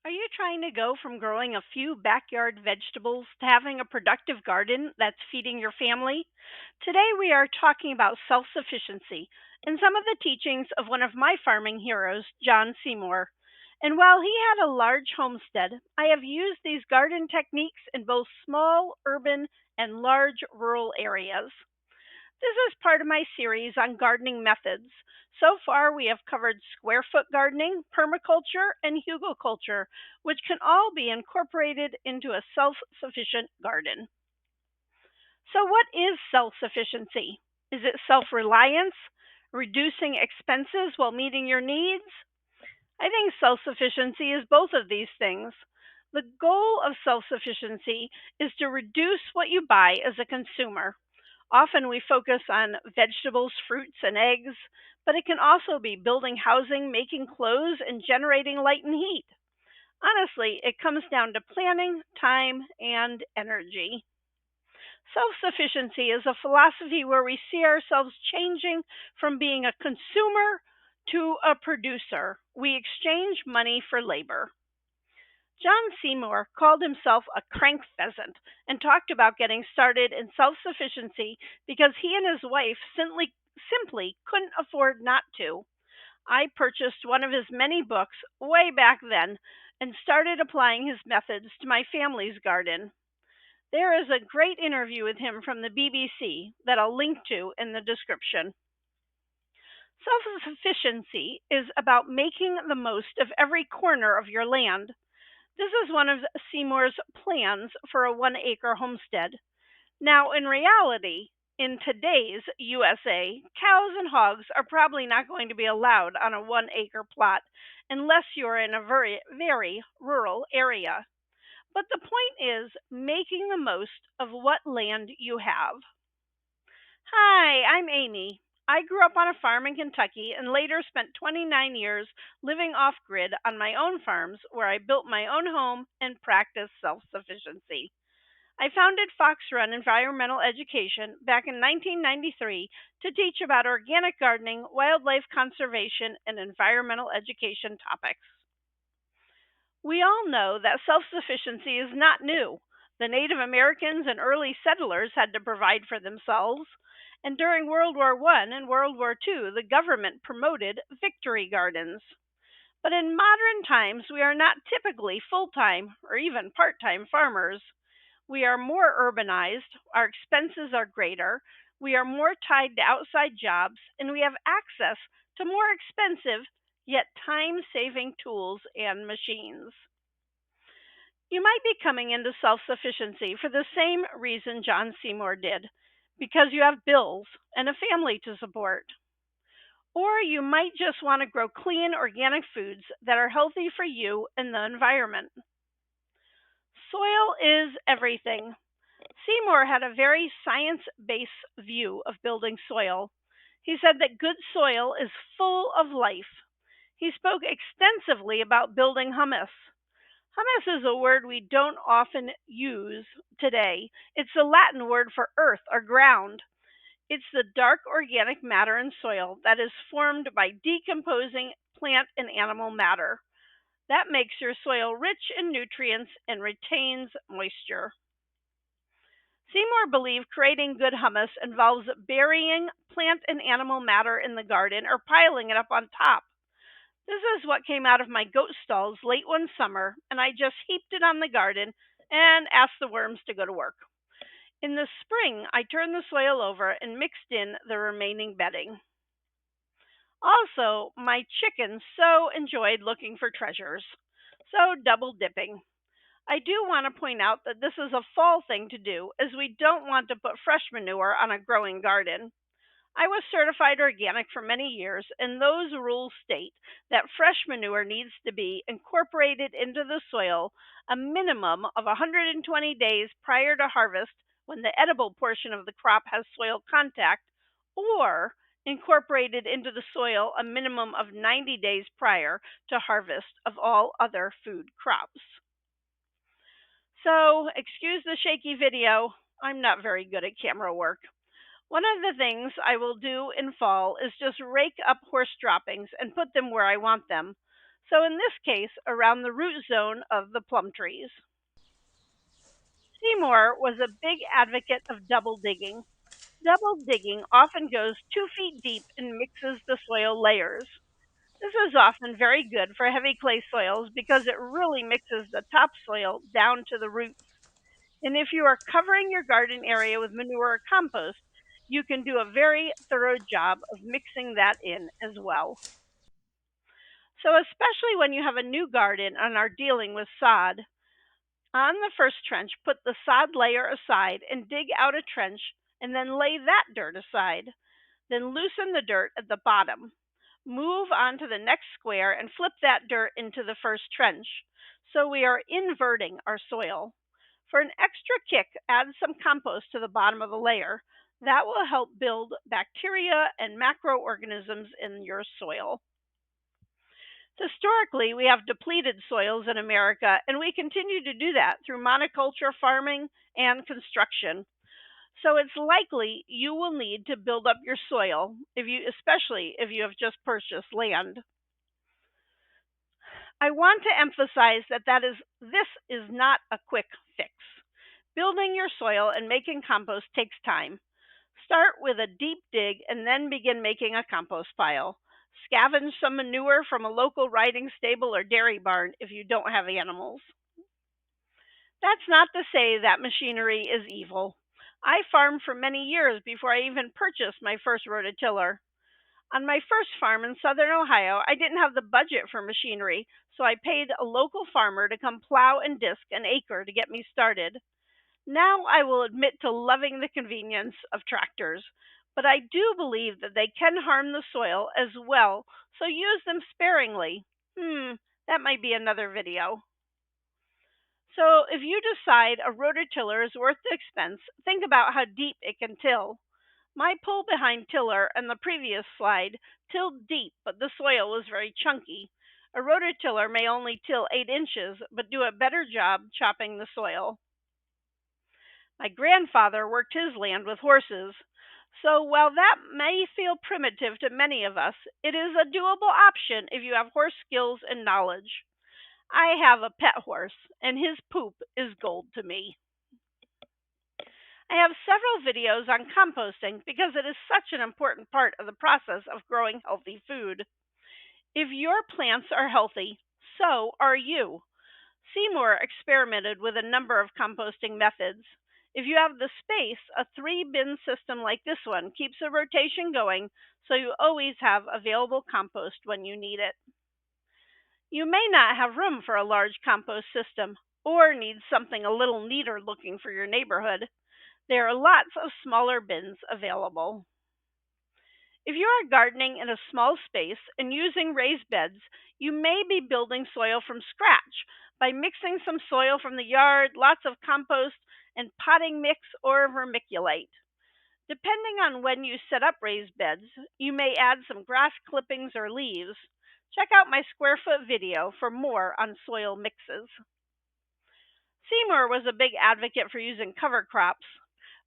Are you trying to go from growing a few backyard vegetables to having a productive garden that's feeding your family? Today we are talking about self sufficiency and some of the teachings of one of my farming heroes, John Seymour. And while he had a large homestead, I have used these garden techniques in both small urban and large rural areas. This is part of my series on gardening methods. So far, we have covered square foot gardening, permaculture, and hugelculture, which can all be incorporated into a self sufficient garden. So, what is self sufficiency? Is it self reliance, reducing expenses while meeting your needs? I think self sufficiency is both of these things. The goal of self sufficiency is to reduce what you buy as a consumer. Often we focus on vegetables, fruits, and eggs, but it can also be building housing, making clothes, and generating light and heat. Honestly, it comes down to planning, time, and energy. Self sufficiency is a philosophy where we see ourselves changing from being a consumer to a producer. We exchange money for labor. John Seymour called himself a crank pheasant and talked about getting started in self sufficiency because he and his wife simply couldn't afford not to. I purchased one of his many books way back then and started applying his methods to my family's garden. There is a great interview with him from the BBC that I'll link to in the description. Self sufficiency is about making the most of every corner of your land. This is one of Seymour's plans for a 1 acre homestead. Now, in reality, in today's USA, cows and hogs are probably not going to be allowed on a 1 acre plot unless you're in a very rural area. But the point is making the most of what land you have. Hi, I'm Amy. I grew up on a farm in Kentucky and later spent 29 years living off grid on my own farms where I built my own home and practiced self sufficiency. I founded Fox Run Environmental Education back in 1993 to teach about organic gardening, wildlife conservation, and environmental education topics. We all know that self sufficiency is not new. The Native Americans and early settlers had to provide for themselves, and during World War I and World War II, the government promoted victory gardens. But in modern times, we are not typically full time or even part time farmers. We are more urbanized, our expenses are greater, we are more tied to outside jobs, and we have access to more expensive yet time saving tools and machines. You might be coming into self sufficiency for the same reason John Seymour did, because you have bills and a family to support. Or you might just want to grow clean organic foods that are healthy for you and the environment. Soil is everything. Seymour had a very science based view of building soil. He said that good soil is full of life. He spoke extensively about building humus. Humus is a word we don't often use today. It's the Latin word for earth or ground. It's the dark organic matter in soil that is formed by decomposing plant and animal matter. That makes your soil rich in nutrients and retains moisture. Seymour believed creating good humus involves burying plant and animal matter in the garden or piling it up on top. This is what came out of my goat stalls late one summer, and I just heaped it on the garden and asked the worms to go to work. In the spring, I turned the soil over and mixed in the remaining bedding. Also, my chickens so enjoyed looking for treasures. So, double dipping. I do want to point out that this is a fall thing to do, as we don't want to put fresh manure on a growing garden. I was certified organic for many years, and those rules state that fresh manure needs to be incorporated into the soil a minimum of 120 days prior to harvest when the edible portion of the crop has soil contact, or incorporated into the soil a minimum of 90 days prior to harvest of all other food crops. So, excuse the shaky video. I'm not very good at camera work. One of the things I will do in fall is just rake up horse droppings and put them where I want them. So, in this case, around the root zone of the plum trees. Seymour was a big advocate of double digging. Double digging often goes 2 feet deep and mixes the soil layers. This is often very good for heavy clay soils because it really mixes the topsoil down to the roots. And if you are covering your garden area with manure or compost, you can do a very thorough job of mixing that in as well. So, especially when you have a new garden and are dealing with sod, on the first trench, put the sod layer aside and dig out a trench and then lay that dirt aside. Then loosen the dirt at the bottom. Move on to the next square and flip that dirt into the first trench. So we are inverting our soil. For an extra kick, add some compost to the bottom of the layer. That will help build bacteria and macroorganisms in your soil. Historically, we have depleted soils in America, and we continue to do that through monoculture farming and construction. So it's likely you will need to build up your soil, especially if you have just purchased land. I want to emphasize this is not a quick fix. Building your soil and making compost takes time. Start with a deep dig and then begin making a compost pile. Scavenge some manure from a local riding stable or dairy barn if you don't have animals. That's not to say that machinery is evil. I farmed for many years before I even purchased my first rototiller. On my first farm in southern Ohio, I didn't have the budget for machinery, so I paid a local farmer to come plow and disc an acre to get me started. Now I will admit to loving the convenience of tractors, but I do believe that they can harm the soil as well, so use them sparingly. That might be another video. So, if you decide a rototiller is worth the expense, think about how deep it can till. My pull behind tiller and the previous slide tilled deep, but the soil was very chunky. A rototiller may only till 8 inches, but do a better job chopping the soil. My grandfather worked his land with horses. So, while that may feel primitive to many of us, it is a doable option if you have horse skills and knowledge. I have a pet horse, and his poop is gold to me. I have several videos on composting because it is such an important part of the process of growing healthy food. If your plants are healthy, so are you. Seymour experimented with a number of composting methods. If you have the space, a 3-bin system like this one keeps a rotation going so you always have available compost when you need it. You may not have room for a large compost system or need something a little neater looking for your neighborhood. There are lots of smaller bins available. If you are gardening in a small space and using raised beds, you may be building soil from scratch by mixing some soil from the yard, lots of compost, and potting mix or vermiculite. Depending on when you set up raised beds, you may add some grass clippings or leaves. Check out my square foot video for more on soil mixes. Seymour was a big advocate for using cover crops.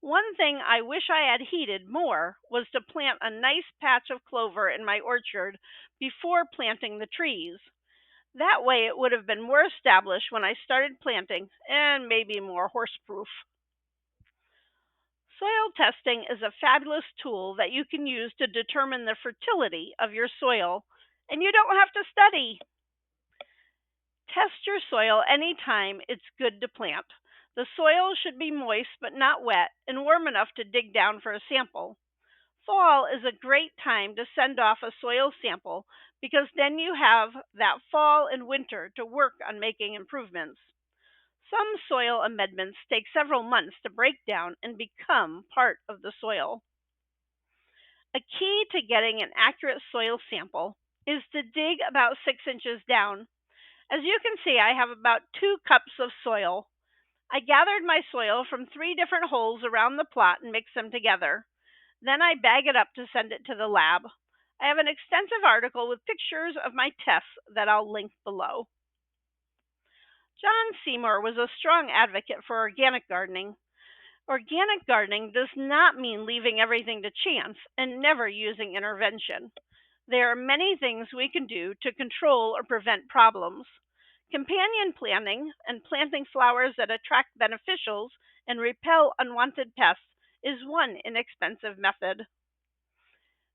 One thing I wish I had heeded more was to plant a nice patch of clover in my orchard before planting the trees. That way it would have been more established when I started planting and maybe more horseproof. Soil testing is a fabulous tool that you can use to determine the fertility of your soil, and you don't have to study. Test your soil anytime it's good to plant. The soil should be moist but not wet and warm enough to dig down for a sample. Fall is a great time to send off a soil sample because then you have that fall and winter to work on making improvements. Some soil amendments take several months to break down and become part of the soil. A key to getting an accurate soil sample is to dig about 6 inches down. As you can see, I have about 2 cups of soil. I gathered my soil from 3 different holes around the plot and mixed them together. Then I bag it up to send it to the lab. I have an extensive article with pictures of my tests that I'll link below. John Seymour was a strong advocate for organic gardening. Organic gardening does not mean leaving everything to chance and never using intervention. There are many things we can do to control or prevent problems. Companion planting and planting flowers that attract beneficials and repel unwanted pests is one inexpensive method.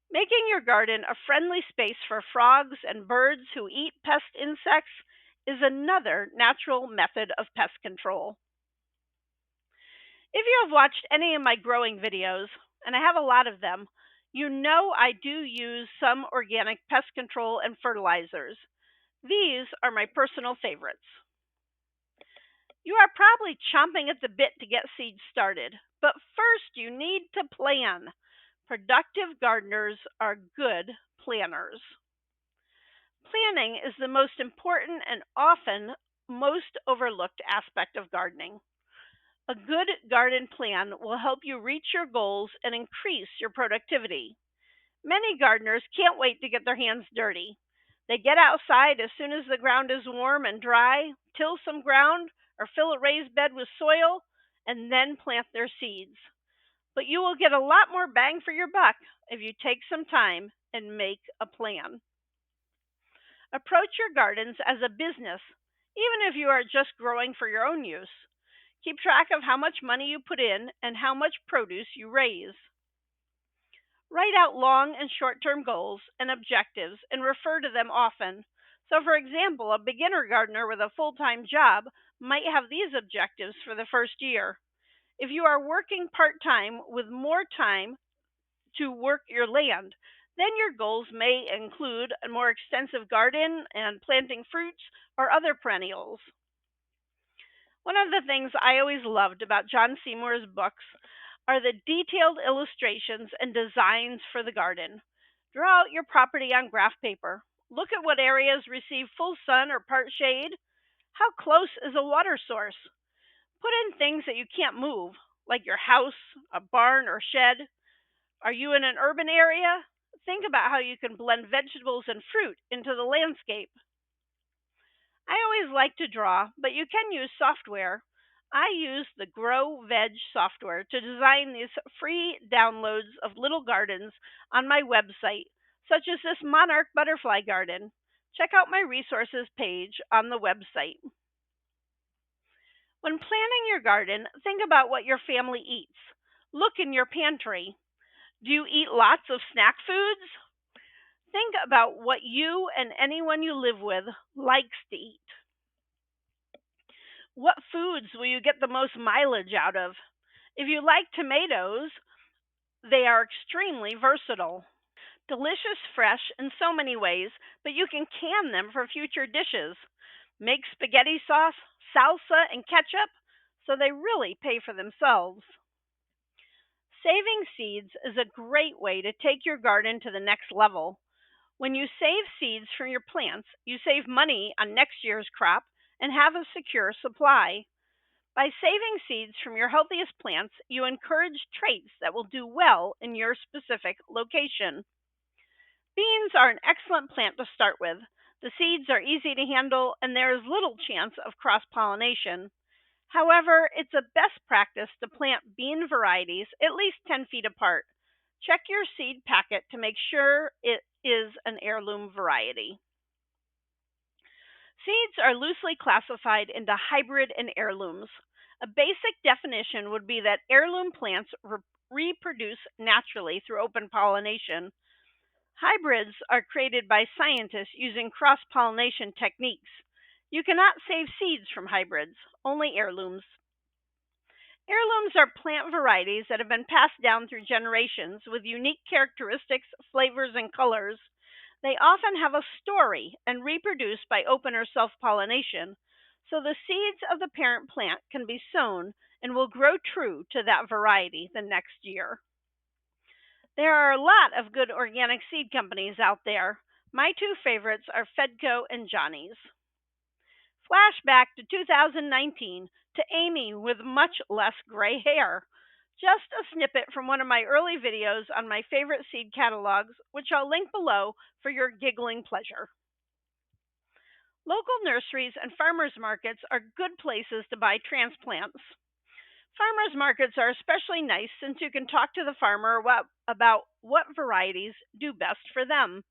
Making your garden a friendly space for frogs and birds who eat pest insects is another natural method of pest control. If you have watched any of my growing videos, and I have a lot of them, you know I do use some organic pest control and fertilizers. These are my personal favorites. You are probably chomping at the bit to get seeds started, but first you need to plan. Productive gardeners are good planners. Planning is the most important and often most overlooked aspect of gardening. A good garden plan will help you reach your goals and increase your productivity. Many gardeners can't wait to get their hands dirty. They get outside as soon as the ground is warm and dry, till some ground, or fill a raised bed with soil, and then plant their seeds. But you will get a lot more bang for your buck if you take some time and make a plan. Approach your gardens as a business, even if you are just growing for your own use. Keep track of how much money you put in and how much produce you raise. Write out long and short term goals and objectives and refer to them often. So, for example, a beginner gardener with a full time job might have these objectives for the first year. If you are working part time with more time to work your land, then your goals may include a more extensive garden and planting fruits or other perennials. One of the things I always loved about John Seymour's books are the detailed illustrations and designs for the garden. Draw out your property on graph paper. Look at what areas receive full sun or part shade. How close is a water source? Put in things that you can't move, like your house, a barn, or shed. Are you in an urban area? Think about how you can blend vegetables and fruit into the landscape. I always like to draw, but you can use software. I use the Grow Veg software to design these free downloads of little gardens on my website, such as this monarch butterfly garden. Check out my resources page on the website. When planning your garden, think about what your family eats. Look in your pantry. Do you eat lots of snack foods? Think about what you and anyone you live with likes to eat. What foods will you get the most mileage out of? If you like tomatoes, they are extremely versatile. Delicious fresh in so many ways, but you can can them for future dishes. Make spaghetti sauce, salsa, and ketchup so they really pay for themselves. Saving seeds is a great way to take your garden to the next level. When you save seeds from your plants, you save money on next year's crop and have a secure supply. By saving seeds from your healthiest plants, you encourage traits that will do well in your specific location. Beans are an excellent plant to start with. The seeds are easy to handle and there is little chance of cross pollination. However, it's a best practice to plant bean varieties at least 10 feet apart. Check your seed packet to make sure it is an heirloom variety. Seeds are loosely classified into hybrid and heirlooms. A basic definition would be that heirloom plants reproduce naturally through open pollination. Hybrids are created by scientists using cross pollination techniques. You cannot save seeds from hybrids, only heirlooms. Heirlooms are plant varieties that have been passed down through generations with unique characteristics, flavors, and colors. They often have a story and reproduce by open or self pollination, so the seeds of the parent plant can be sown and will grow true to that variety the next year. There are a lot of good organic seed companies out there. My two favorites are Fedco and Johnny's. Flashback to 2019 to Amy with much less gray hair. Just a snippet from one of my early videos on my favorite seed catalogs, which I'll link below for your giggling pleasure. Local nurseries and farmers markets are good places to buy transplants. Farmers markets are especially nice since you can talk to the farmer about what varieties do best for them.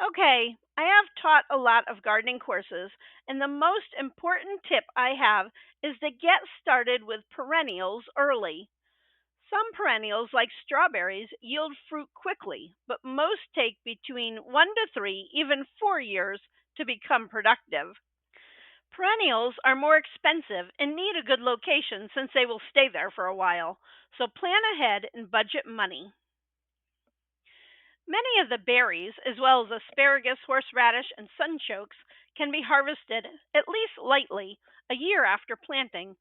Okay, I have taught a lot of gardening courses, and the most important tip I have is to get started with perennials early. Some perennials, like strawberries, yield fruit quickly, but most take between 1 to 3, even 4 years to become productive. Perennials are more expensive and need a good location since they will stay there for a while, so plan ahead and budget money. Many of the berries, as well as asparagus, horseradish, and sunchokes, can be harvested, at least lightly, a year after planting.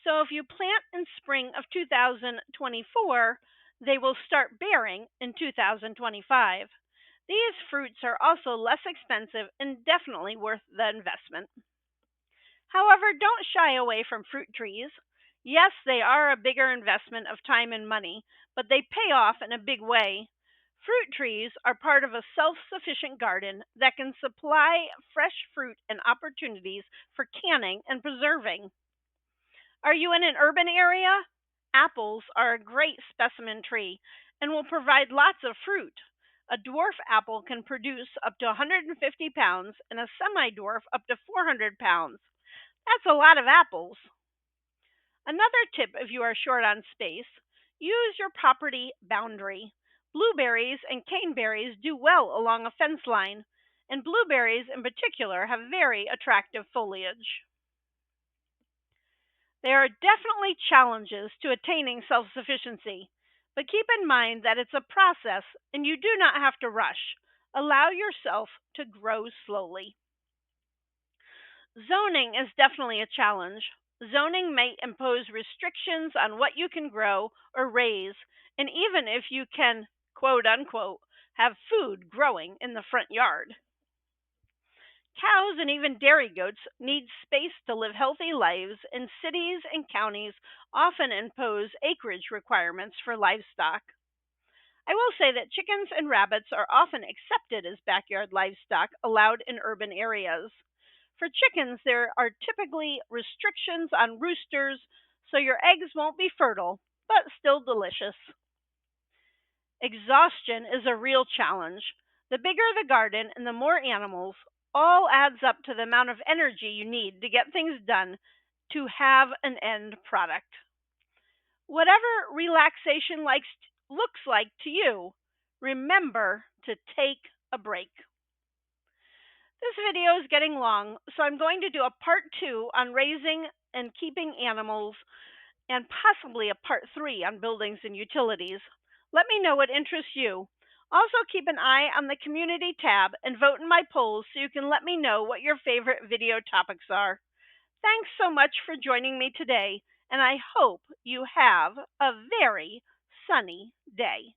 So if you plant in spring of 2024, they will start bearing in 2025. These fruits are also less expensive and definitely worth the investment. However, don't shy away from fruit trees. Yes, they are a bigger investment of time and money, but they pay off in a big way. Fruit trees are part of a self sufficient garden that can supply fresh fruit and opportunities for canning and preserving. Are you in an urban area? Apples are a great specimen tree and will provide lots of fruit. A dwarf apple can produce up to 150 pounds and a semi dwarf up to 400 pounds. That's a lot of apples. Another tip if you are short on space, use your property boundary. Blueberries and caneberries do well along a fence line, and blueberries in particular have very attractive foliage. There are definitely challenges to attaining self sufficiency, but keep in mind that it's a process and you do not have to rush. Allow yourself to grow slowly. Zoning is definitely a challenge. Zoning may impose restrictions on what you can grow or raise, and even if you can, quote unquote, have food growing in the front yard. Cows and even dairy goats need space to live healthy lives, and cities and counties often impose acreage requirements for livestock. I will say that chickens and rabbits are often accepted as backyard livestock allowed in urban areas. For chickens, there are typically restrictions on roosters, so your eggs won't be fertile, but still delicious. Exhaustion is a real challenge. The bigger the garden and the more animals, all adds up to the amount of energy you need to get things done to have an end product. Whatever relaxation looks like to you, remember to take a break. This video is getting long, so I'm going to do a part 2 on raising and keeping animals and possibly a part 3 on buildings and utilities. Let me know what interests you. Also, keep an eye on the community tab and vote in my polls so you can let me know what your favorite video topics are. Thanks so much for joining me today, and I hope you have a very sunny day.